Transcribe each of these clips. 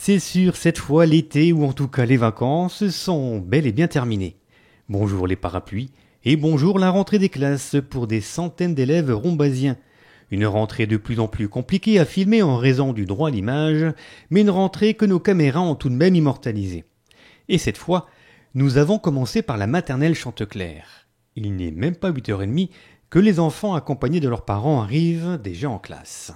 C'est sûr, cette fois, l'été ou en tout cas les vacances sont bel et bien terminées. Bonjour les parapluies et bonjour la rentrée des classes pour des centaines d'élèves rombasiens. Une rentrée de plus en plus compliquée à filmer en raison du droit à l'image, mais une rentrée que nos caméras ont tout de même immortalisée. Et cette fois, nous avons commencé par la maternelle Chanteclair. Il n'est même pas 8h30 que les enfants accompagnés de leurs parents arrivent déjà en classe.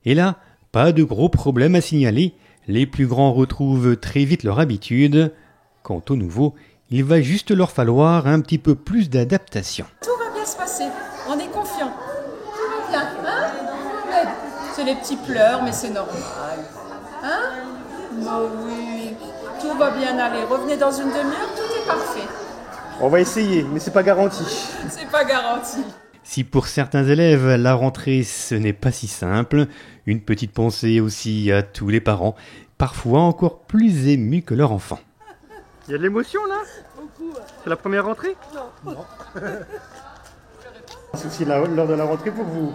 Et là, pas de gros problèmes à signaler, les plus grands retrouvent très vite leur habitude. Quant aux nouveaux, il va juste leur falloir un petit peu plus d'adaptation. Tout va bien se passer, on est confiants. Tout va bien, hein? C'est les petits pleurs, mais c'est normal. Hein? Oh oui, tout va bien aller. Revenez dans une demi-heure, tout est parfait. On va essayer, mais c'est pas garanti. C'est pas garanti. Si pour certains élèves, la rentrée ce n'est pas si simple, une petite pensée aussi à tous les parents, parfois encore plus émus que leur enfant. Il y a de l'émotion là? Beaucoup. C'est la première rentrée? Non. C'est aussi l'heure de la rentrée pour vous.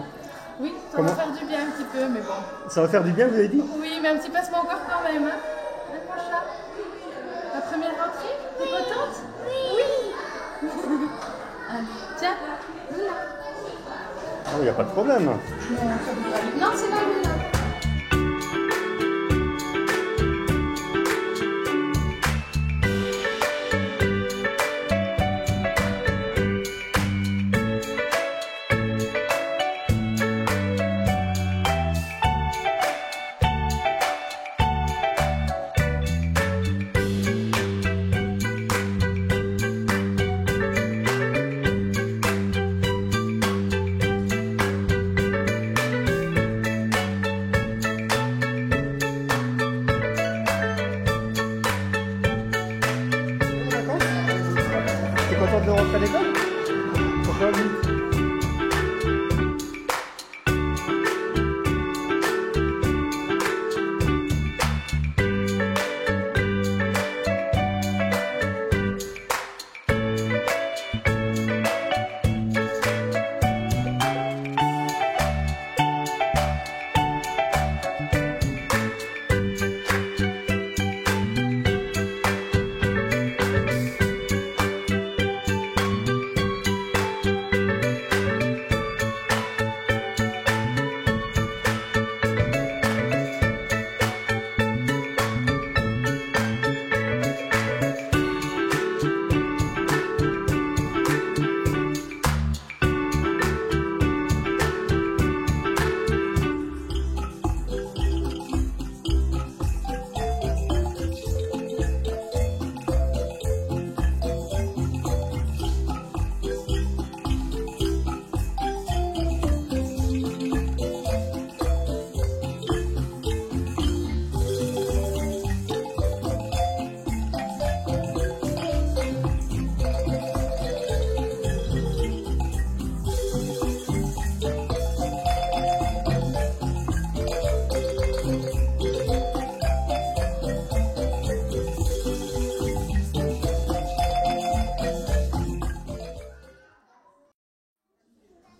Oui, ça Comment? va faire du bien un petit peu, mais bon. Ça va faire du bien, vous avez dit? Oui, mais un petit passement encore quand même, hein? Hein, mon chat? La première rentrée? T'es contente? Oui. Allez, tiens. Ah, il n'y a pas de problème. Non, c'est là, là. T'es contente de rentrer à l'école? Pourquoi oui?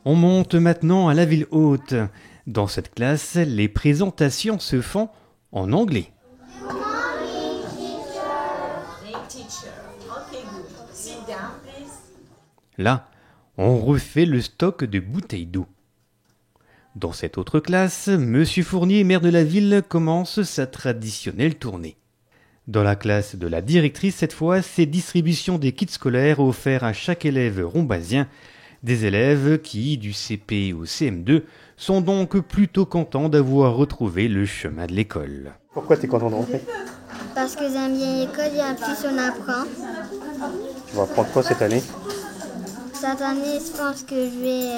On monte maintenant à la ville haute. Dans cette classe, les présentations se font en anglais. Là, on refait le stock de bouteilles d'eau. Dans cette autre classe, Monsieur Fournier, maire de la ville, commence sa traditionnelle tournée. Dans la classe de la directrice, cette fois, c'est distribution des kits scolaires offerts à chaque élève rombasien. Des élèves qui, du CP au CM2, sont donc plutôt contents d'avoir retrouvé le chemin de l'école. Pourquoi t'es content de rentrer? Parce que j'aime bien l'école et en plus on apprend. Tu vas apprendre quoi cette année? Cette année, je pense que je vais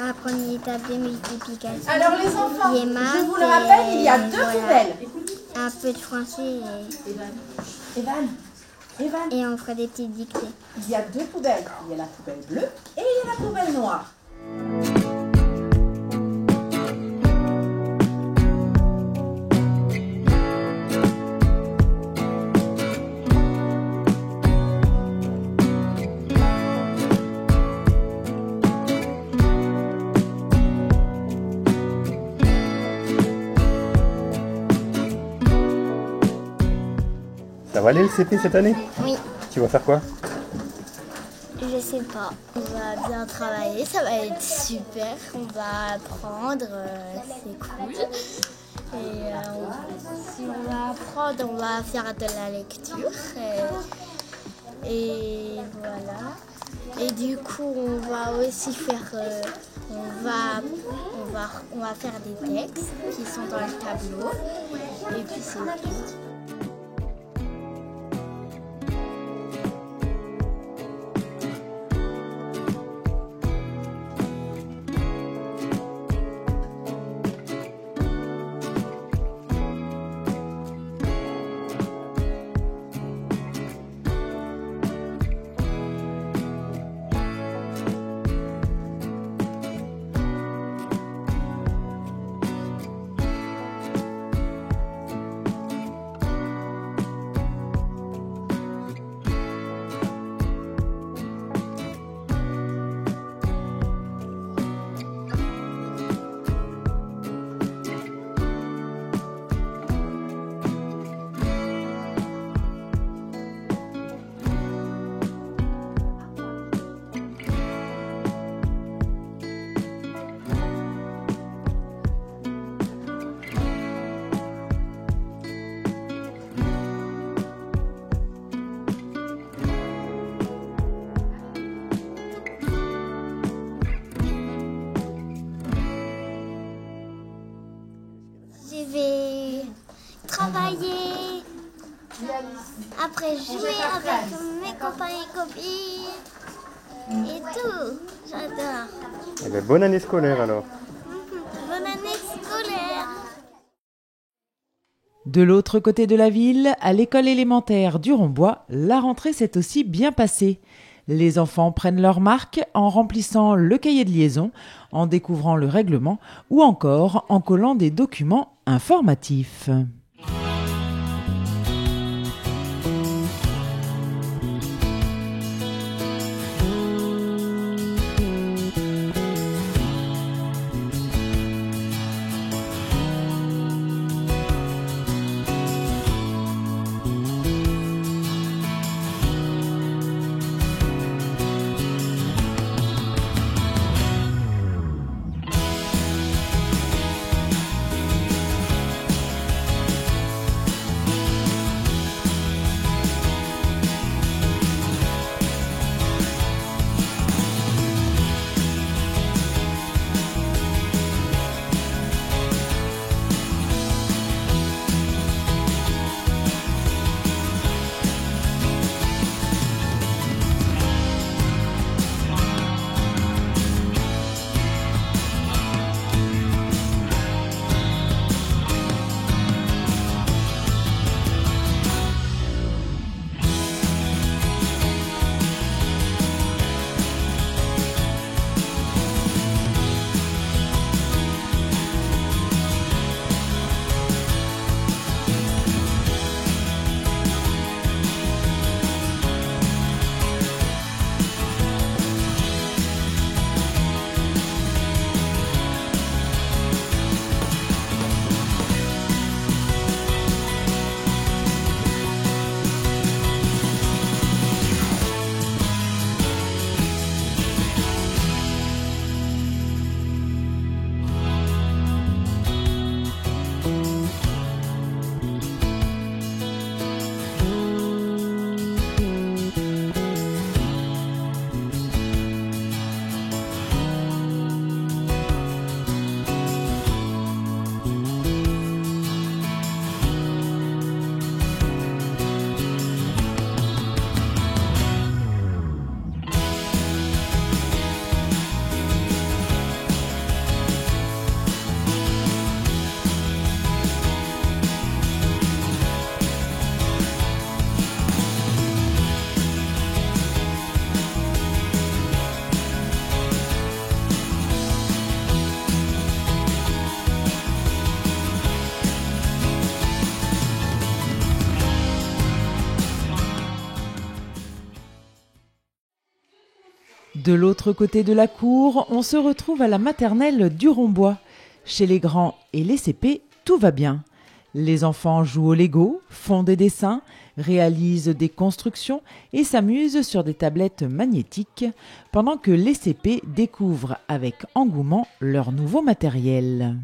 apprendre les tables de multiplication. Alors les enfants, Les maths, je vous le rappelle, il y a deux voilà. poubelles. Un peu de français Evan, et on fera des petites dictées. il y a deux poubelles. Il y a la poubelle bleue et il y a la poubelle noire. Ça va aller le CP cette année? Oui, Tu vas faire quoi? je sais pas. On va bien travailler, ça va être super. On va apprendre, c'est cool. Et si on va apprendre, on va faire de la lecture. Et voilà. Et du coup, on va aussi faire, on va faire des textes qui sont dans le tableau. Et puis c'est tout. Je vais travailler, après jouer avec mes copains et copines et tout. J'adore. Eh ben, bonne année scolaire alors. Bonne année scolaire. De l'autre côté de la ville, à l'école élémentaire du Rombois, la rentrée s'est aussi bien passée. Les enfants prennent leur marque en remplissant le cahier de liaison, en découvrant le règlement ou encore en collant des documents informatifs. De l'autre côté de la cour, on se retrouve à la maternelle du Rombois. Chez les grands et les CP, tout va bien. Les enfants jouent au Lego, font des dessins, réalisent des constructions et s'amusent sur des tablettes magnétiques, pendant que les CP découvrent avec engouement leur nouveau matériel.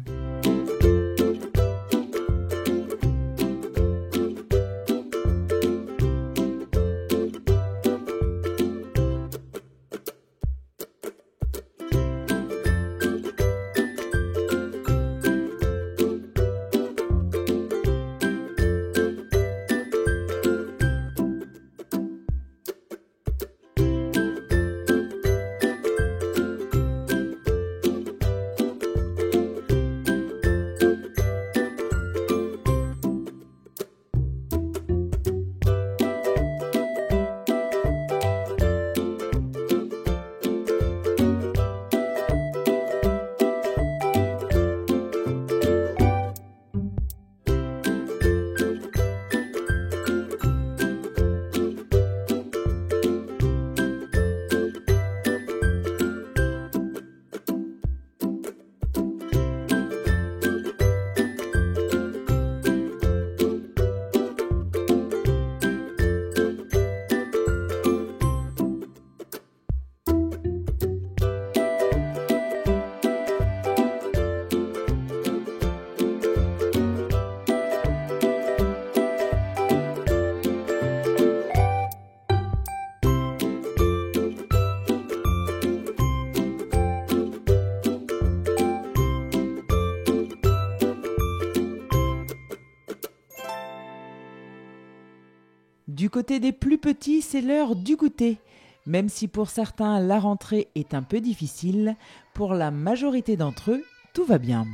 Du côté des plus petits, c'est l'heure du goûter. Même si pour certains la rentrée est un peu difficile, pour la majorité d'entre eux, tout va bien.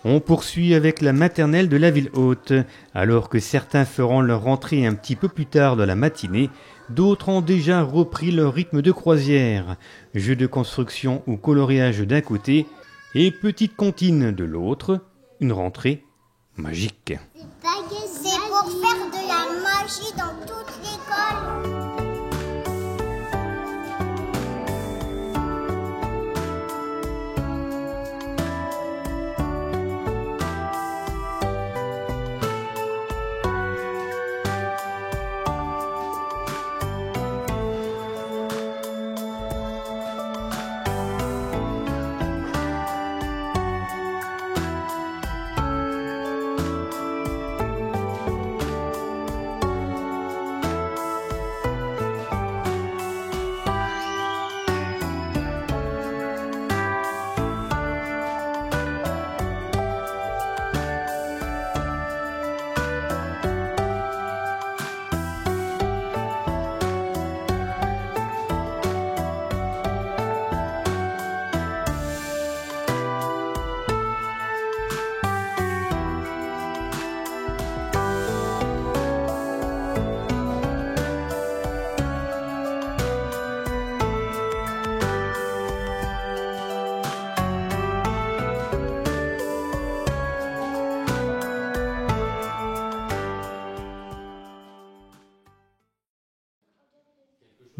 On poursuit avec la maternelle de la ville haute. Alors que certains feront leur rentrée un petit peu plus tard dans la matinée, d'autres ont déjà repris leur rythme de croisière. Jeux de construction ou coloriage d'un côté et petite comptine de l'autre. Une rentrée magique. C'est pour faire de la magie dans toute l'école.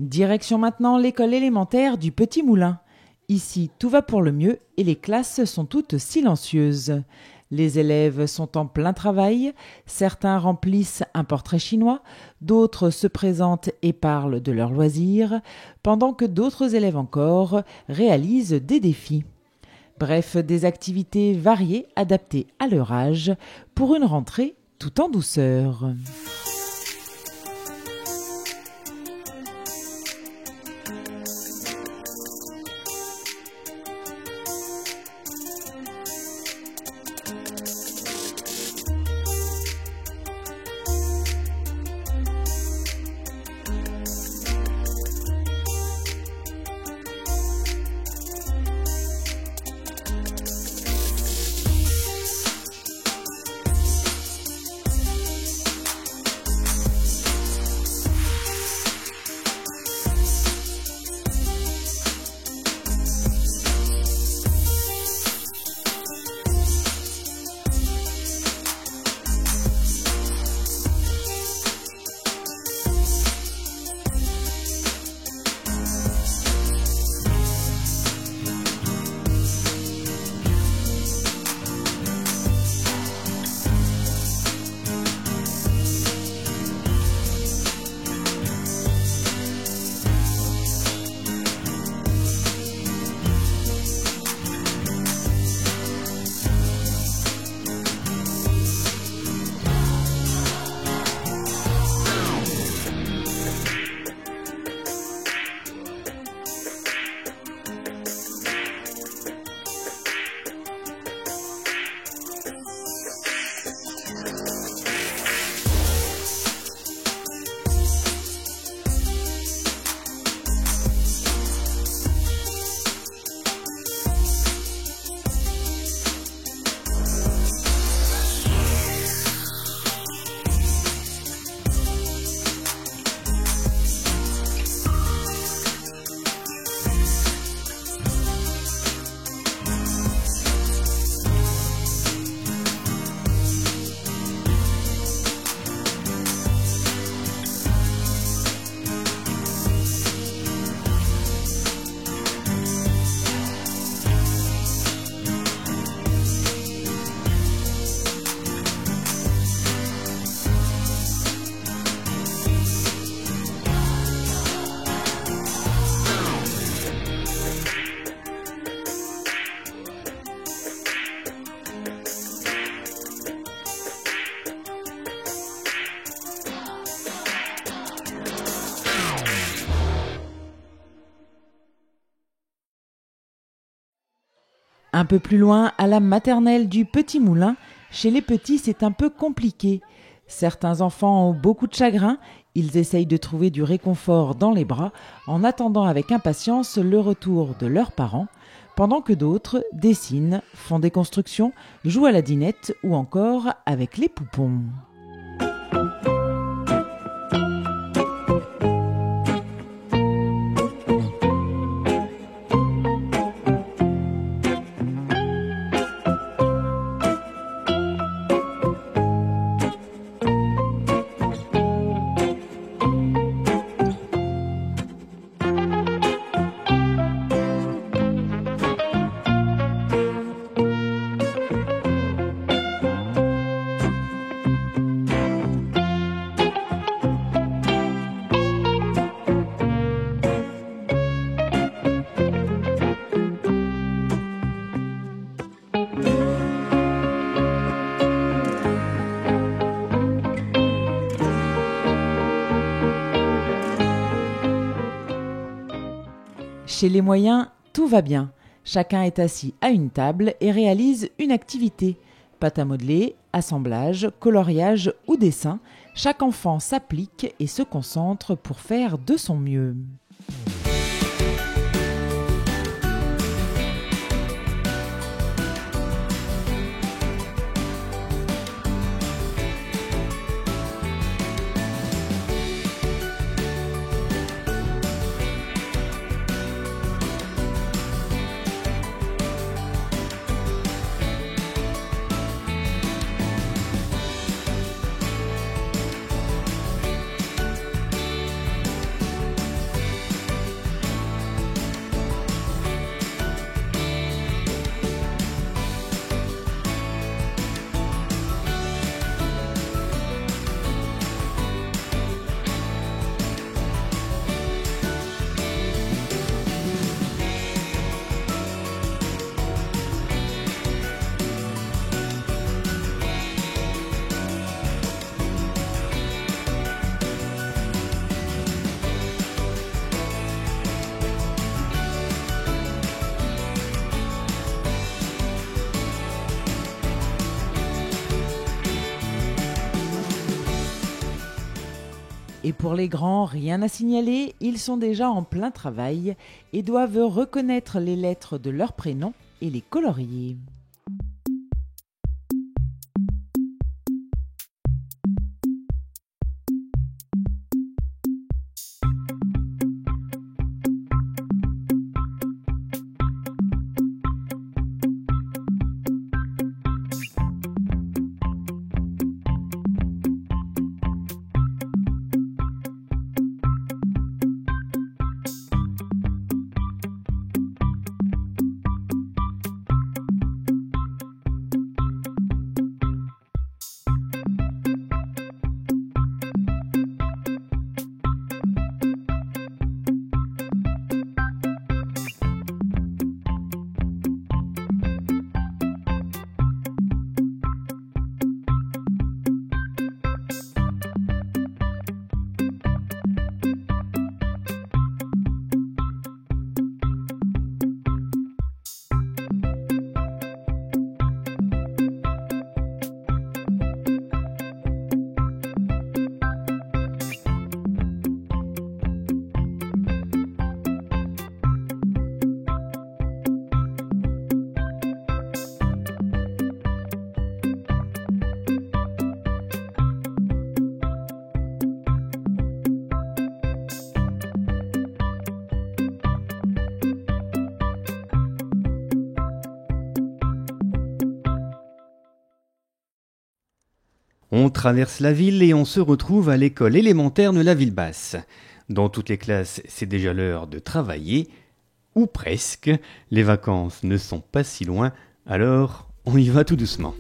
Direction maintenant l'école élémentaire du Petit Moulin. Ici, tout va pour le mieux et les classes sont toutes silencieuses. Les élèves sont en plein travail, certains remplissent un portrait chinois, d'autres se présentent et parlent de leurs loisirs, pendant que d'autres élèves encore réalisent des défis. Bref, des activités variées adaptées à leur âge pour une rentrée tout en douceur. Un peu plus loin, à la maternelle du Petit Moulin, chez les petits, c'est un peu compliqué. Certains enfants ont beaucoup de chagrin, ils essayent de trouver du réconfort dans les bras en attendant avec impatience le retour de leurs parents, pendant que d'autres dessinent, font des constructions, jouent à la dinette ou encore avec les poupons. Chez les moyens, tout va bien. Chacun est assis à une table et réalise une activité. Pâte à modeler, assemblage, coloriage ou dessin, chaque enfant s'applique et se concentre pour faire de son mieux. Et pour les grands, rien à signaler, ils sont déjà en plein travail et doivent reconnaître les lettres de leur prénom et les colorier. On traverse la ville et on se retrouve à l'école élémentaire de la Ville-Basse. Dans toutes les classes, c'est déjà l'heure de travailler, ou presque. Les vacances ne sont pas si loin, alors on y va tout doucement.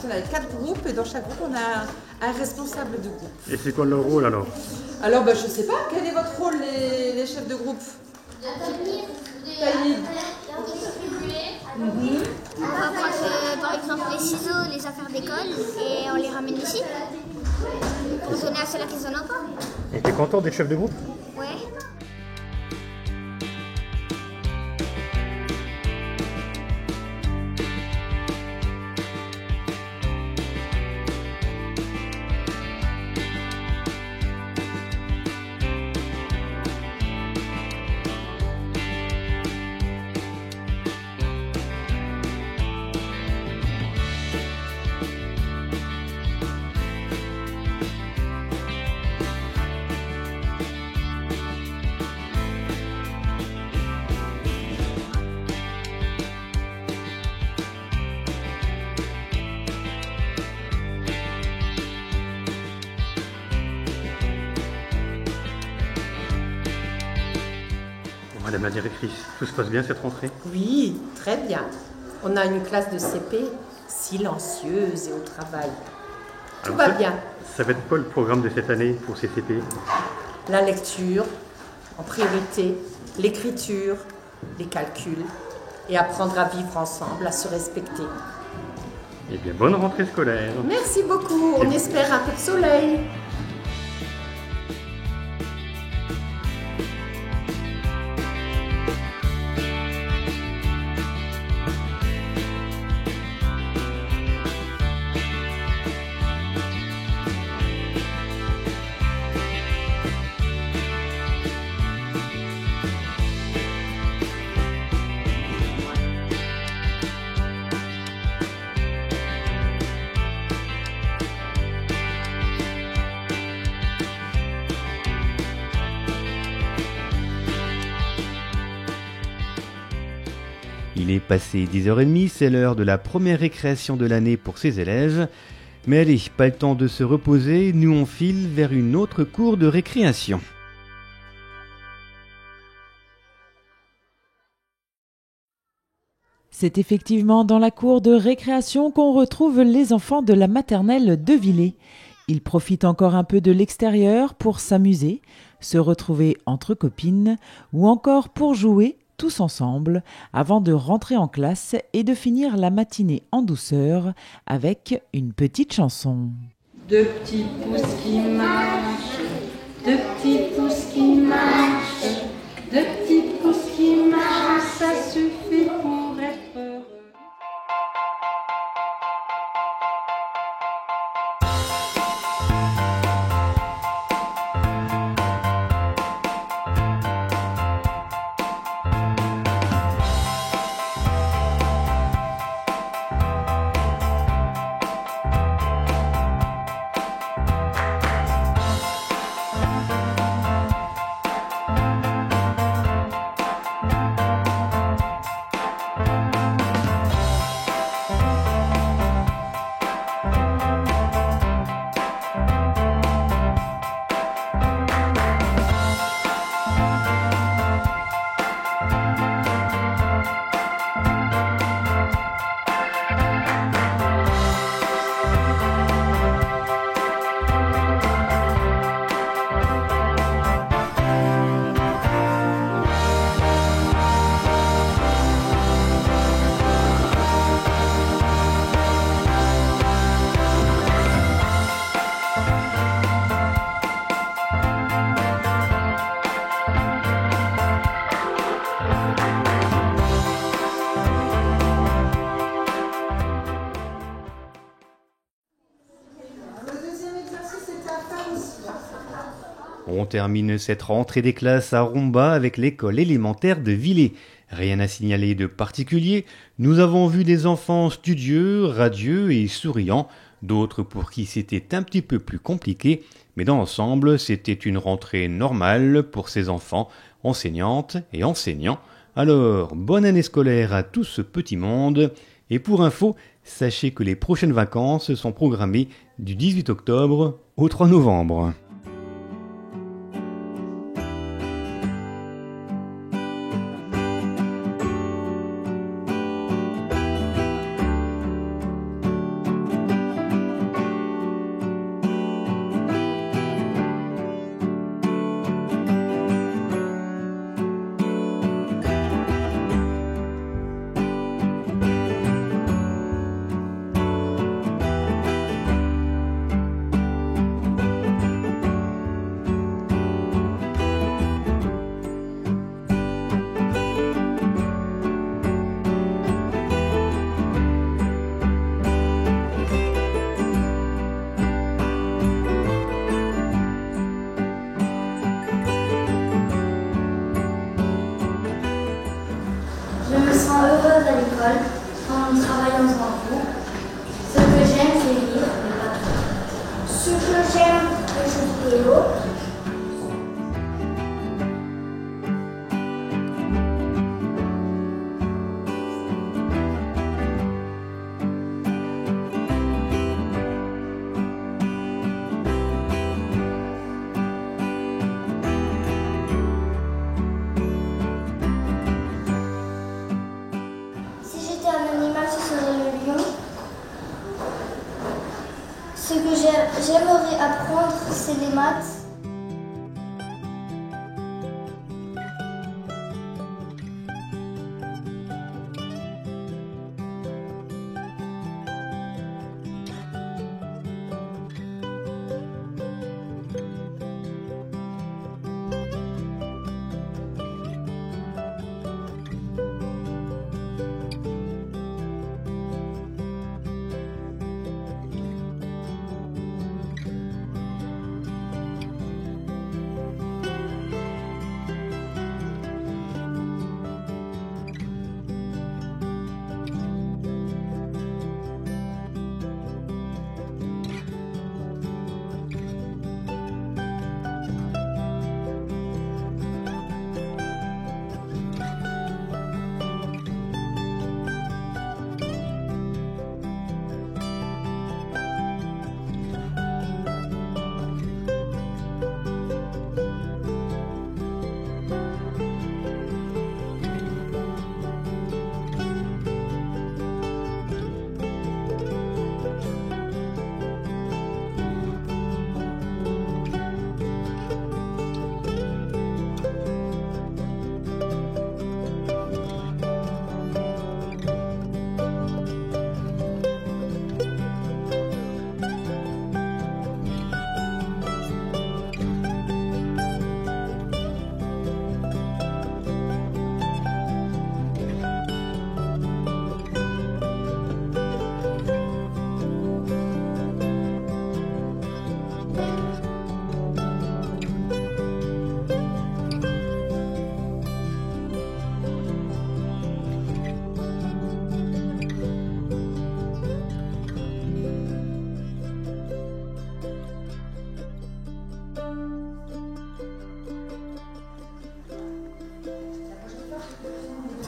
On a 4 groupes et dans chaque groupe, on a un responsable de groupe. Et c'est quoi leur rôle alors? Alors, je sais pas, quel est votre rôle, les chefs de groupe? Taïd. On va prendre par exemple les ciseaux, les affaires d'école et on les ramène ici pour donner à ceux-là qui n'en ont pas. Et t'es content d'être chef de groupe? Ouais. Madame la directrice, tout se passe bien cette rentrée? Oui, très bien. On a une classe de CP silencieuse et au travail. Tout va bien. Ça va être quoi le programme de cette année pour ces CP? La lecture, en priorité, l'écriture, les calculs et apprendre à vivre ensemble, à se respecter. Eh bien, bonne rentrée scolaire. Merci beaucoup. On espère un peu de soleil. Il est passé 10h30, c'est l'heure de la première récréation de l'année pour ces élèves. Mais allez, pas le temps de se reposer, nous on file vers une autre cour de récréation. C'est effectivement dans la cour de récréation qu'on retrouve les enfants de la maternelle de Villers. Ils profitent encore un peu de l'extérieur pour s'amuser, se retrouver entre copines ou encore pour jouer tous ensemble avant de rentrer en classe et de finir la matinée en douceur avec une petite chanson. Deux petits pouces qui marchent, deux petits pouces qui marchent, deux petits pouces qui marchent, ça suffit pour être heureux. On termine cette rentrée des classes à Romba avec l'école élémentaire de Villers. Rien à signaler de particulier, nous avons vu des enfants studieux, radieux et souriants, d'autres pour qui c'était un petit peu plus compliqué, mais dans l'ensemble, c'était une rentrée normale pour ces enfants, enseignantes et enseignants. Alors, bonne année scolaire à tout ce petit monde, et pour info, sachez que les prochaines vacances sont programmées du 18 octobre au 3 novembre. Je me sens heureuse à l'école quand nous travaillons en groupe. Ce que j'aime, c'est lire, mais pas tout. Ce que j'aime, c'est jouer vidéo. Ce que j'aimerais apprendre, c'est les maths.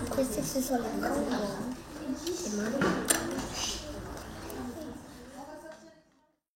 Après, ce sont les grands.